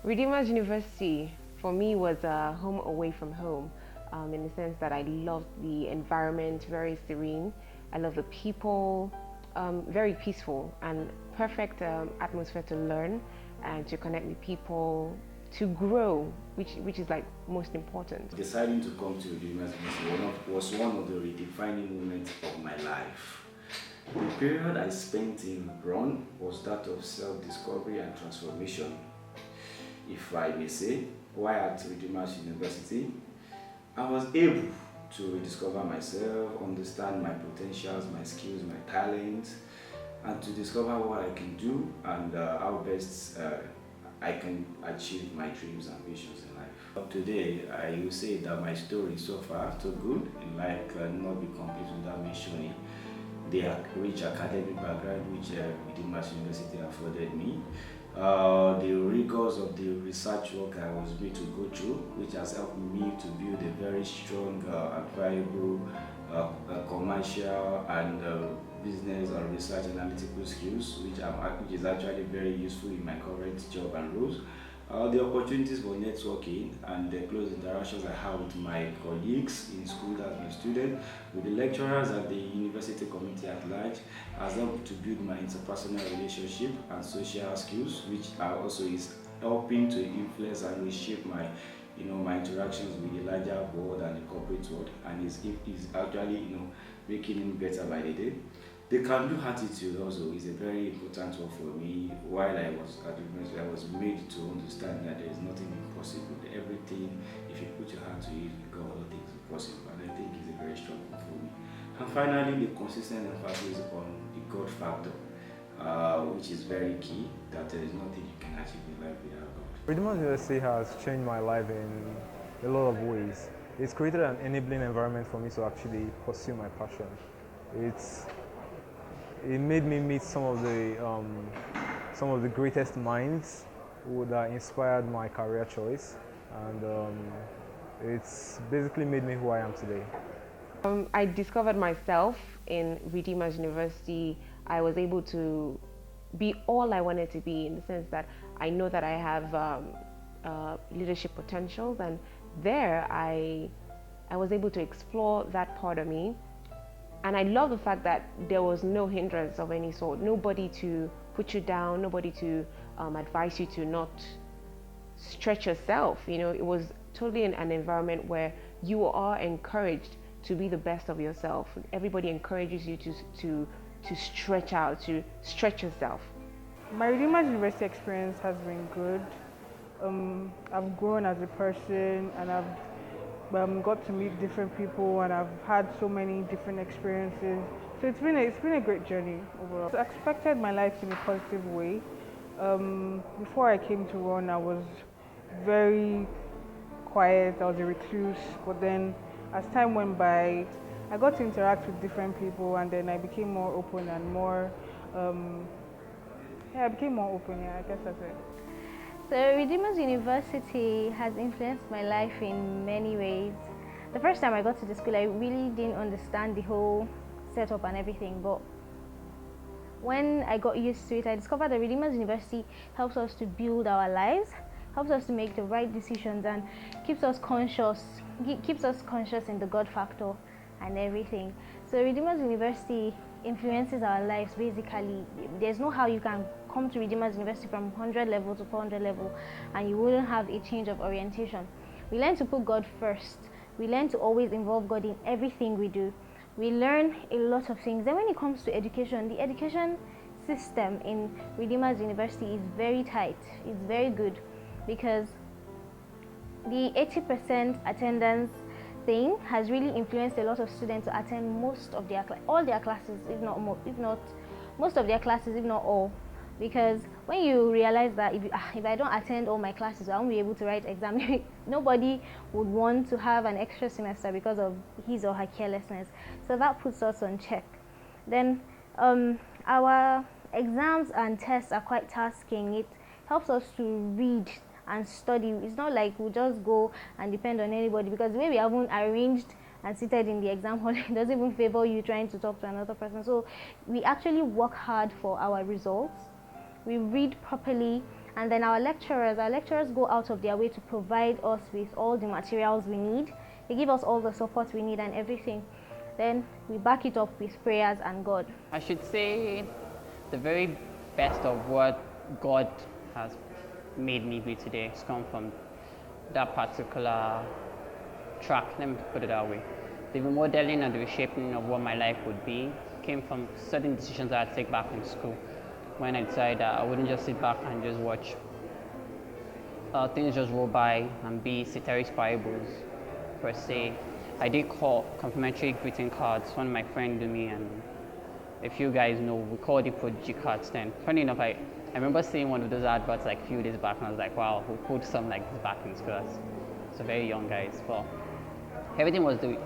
Redeemers University for me was a home away from home, in the sense that I loved the environment, very serene. I love the people, very peaceful and perfect atmosphere to learn and to connect with people, to grow, which is like most important. Deciding to come to the university was one of the redefining moments of my life. The period I spent in Ron was that of self-discovery and transformation. If I may say, while at Redeemers University, I was able to rediscover myself, understand my potentials, my skills, my talents, and to discover what I can do and how best I can achieve my dreams and visions in life. Up today, I will say that my story so far so good in life cannot be complete without mentioning the rich academic background which Redeemers University afforded me, the rigors of the research work I was made to go through, which has helped me to build a very strong and viable commercial and business and research analytical skills, which is actually very useful in my current job and roles. The opportunities for networking and the close interactions I have with my colleagues in school as my student, with the lecturers and the university community at large, has helped to build my interpersonal relationship and social skills, which are also is helping to influence and reshape my my interactions with the larger world and the corporate world, and is actually making it better by the day. The can-do attitude also is a very important one for me. While I was at university, I was made to understand that there is nothing impossible. Everything, if you put your hand to it, you got all things possible, and I think it's a very strong one for me. And finally, the consistent emphasis on the God factor, which is very key, that there is nothing you can achieve in life without God. Redeemers University has changed my life in a lot of ways. It's created an enabling environment for me to actually pursue my passion. It made me meet some of the greatest minds that inspired my career choice, and it's basically made me who I am today. I discovered myself in Redeemers University. I was able to be all I wanted to be, in the sense that I know that I have leadership potentials, and there I was able to explore that part of me. And I love the fact that there was no hindrance of any sort, nobody to put you down, nobody to advise you to not stretch yourself. It was totally an environment where you are encouraged to be the best of yourself. Everybody encourages you to stretch out, to stretch yourself. My Redeemers University experience has been good. I've grown as a person, and I've got to meet different people, and I've had so many different experiences. So it's been a great journey overall. So I expected my life in a positive way. Before I came to Ron, I was very quiet. I was a recluse. But then, as time went by, I got to interact with different people, and then I became more open and more. I became more open. Yeah, I guess that's it. So Redeemers University has influenced my life in many ways. The first time I got to the school, I really didn't understand the whole setup and everything, but when I got used to it, I discovered that Redeemers University helps us to build our lives, helps us to make the right decisions, and keeps us conscious in the God factor and everything. So Redeemers University influences our lives basically. There's no how you can come to Redeemers University from 100 level to 400 level and you wouldn't have a change of orientation. We learn to put God first. We learn to always involve God in everything we do. We learn a lot of things. Then when it comes to education, the education system in Redeemers University is very tight. It's very good, because the 80% attendance thing has really influenced a lot of students to attend all their classes, if not most of their classes, if not all. Because when you realize that if I don't attend all my classes, I won't be able to write exam. Nobody would want to have an extra semester because of his or her carelessness. So that puts us on check. Then our exams and tests are quite tasking. It helps us to read and study. It's not like we just go and depend on anybody, because the way we haven't arranged and seated in the exam hall, it doesn't even favor you trying to talk to another person. So we actually work hard for our results. We read properly, And then our lecturers go out of their way to provide us with all the materials we need. They give us all the support we need and everything. Then we back it up with prayers and God. I should say the very best of what God has made me be today has come from that particular track, let me put it that way. The remodeling and the reshaping of what my life would be came from certain decisions that I take back in school, when I decided that I wouldn't just sit back and just watch things just roll by and be ceteris paribus per se. I did call complimentary greeting cards, one of my friends to me, and if you guys know, we called it prodigy cards then. Funny enough, I remember seeing one of those adverts like a few days back and I was like, wow, who put something like this back in school? It's a very young guys. But everything was the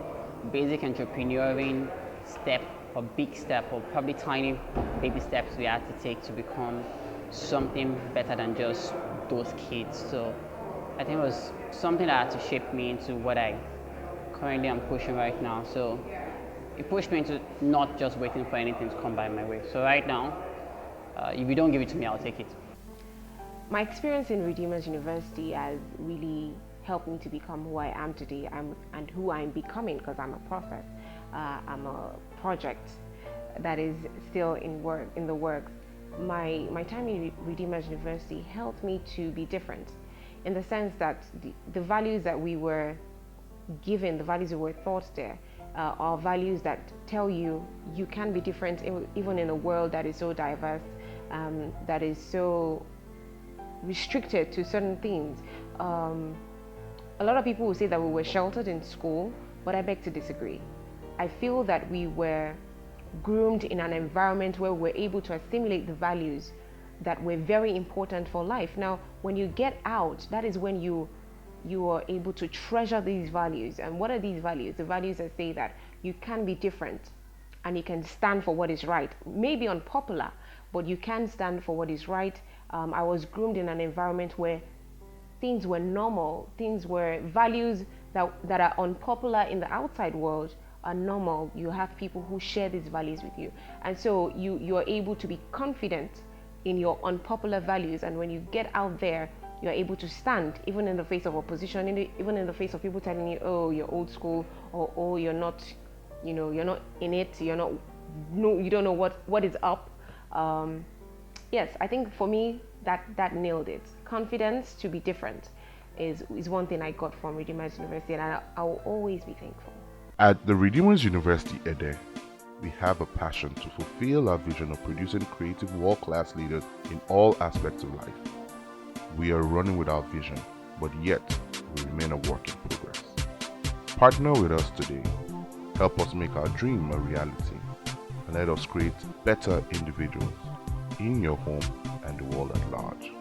basic entrepreneuring step, or big step, or probably tiny baby steps we had to take to become something better than just those kids. So I think it was something that had to shape me into what I currently am pushing right now. So it pushed me into not just waiting for anything to come by my way. So right now, if you don't give it to me, I'll take it. My experience in Redeemers University has really helped me to become who I am today and who I'm becoming, because I'm a process. I'm a project that is still in the works. My time in Redeemers University helped me to be different, in the sense that the values that we were given, the values that were taught there, are values that tell you can be different even in a world that is so diverse, that is so restricted to certain things. A lot of people will say that we were sheltered in school, but I beg to disagree. I feel that we were groomed in an environment where we're able to assimilate the values that were very important for life. Now, when you get out, that is when you are able to treasure these values. And what are these values? The values that say that you can be different and you can stand for what is right. Maybe unpopular, but you can stand for what is right. I was groomed in an environment where things were normal, things were values that are unpopular in the outside world are normal. You have people who share these values with you. And so you are able to be confident in your unpopular values. And when you get out there, you're able to stand even in the face of opposition, even in the face of people telling you, oh, you're old school, or oh, you're not in it, you don't know what is up. Yes, I think for me that nailed it. Confidence to be different is one thing I got from Redeemers University, and I will always be thankful. At the Redeemers University Ede, we have a passion to fulfill our vision of producing creative world-class leaders in all aspects of life. We are running with our vision, but yet we remain a work in progress. Partner with us today. Help us make our dream a reality, and let us create better individuals in your home and the world at large.